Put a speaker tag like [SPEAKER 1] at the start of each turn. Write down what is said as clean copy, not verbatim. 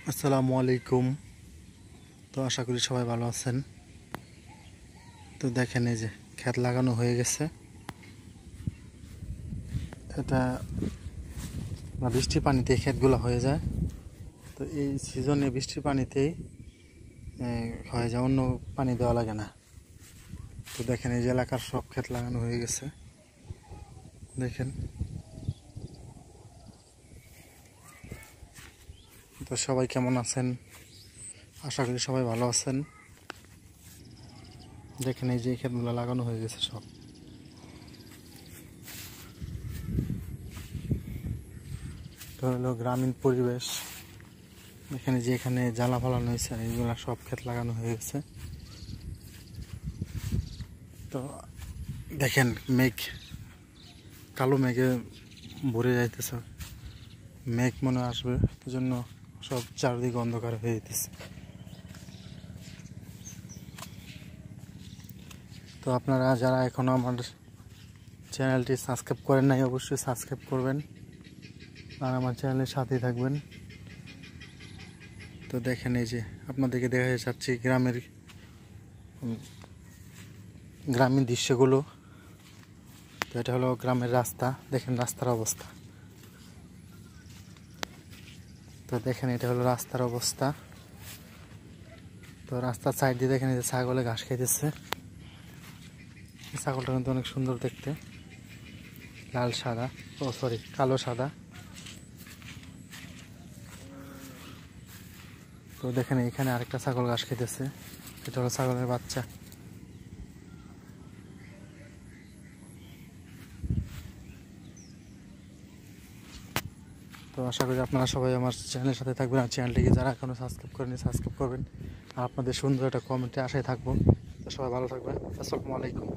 [SPEAKER 1] আসসালামু আলাইকুম। তো আশা করি সবাই ভালো আছেন। তো দেখেন এই যে ক্ষেত লাগানো হয়ে গেছে। এটা বৃষ্টির পানিতে ক্ষেতগুলো হয়ে যায়। তো এই সিজনে বৃষ্টির পানিতেই হয়ে যায়, অন্য পানি দেওয়া লাগে না। তো দেখেন এই যে এলাকার সব ক্ষেত লাগানো হয়ে গেছে। দেখেন, তো সবাই কেমন আছেন? আশা করি সবাই ভালো আছেন। দেখেন এই যে ক্ষেতগুলো লাগানো হয়ে গেছে সব। তো হলো গ্রামীণ পরিবেশ। এখানে যে এখানে জ্বালা ফালানো হয়েছে এইগুলা সব ক্ষেত লাগানো হয়ে গেছে। তো দেখেন মেঘ, কালো মেঘে ভরে যাইতেছে। মেঘ মনে আসবে, এজন্য সব চারদিকে অন্ধকার হয়ে যেতেছে। তো আপনারা যারা এখনো আমার চ্যানেলটি সাবস্ক্রাইব করেন নাই, অবশ্যই সাবস্ক্রাইব করবেন আর আমার চ্যানেলের সাথেই থাকবেন। তো দেখেন এই যে আপনাদেরকে দেখা যাচ্ছে গ্রামীণ দৃশ্যগুলো। তো এটা হলো গ্রামের রাস্তা, দেখেন রাস্তার অবস্থা। তো দেখেন এটা হলো রাস্তার অবস্থা। তো রাস্তার সাইড দিয়ে দেখেন এই যে ছাগলে ঘাস খাইতেছে। ছাগলটা কিন্তু অনেক সুন্দর দেখতে, লাল সাদা, কালো সাদা। তো দেখেন এখানে আরেকটা ছাগল ঘাস খেতেছে, এটা হলো ছাগলের বাচ্চা। তো আশা করি আপনারা সবাই আমার চ্যানেলের সাথে থাকবেন, আর চ্যানেলটিকে যারা এখনো সাবস্ক্রাইব করেনি সাবস্ক্রাইব করবেন। আর আপনাদের সুন্দর একটা কমেন্টে আশায় থাকবো। তো সবাই ভালো থাকবেন। আসসালামু আলাইকুম।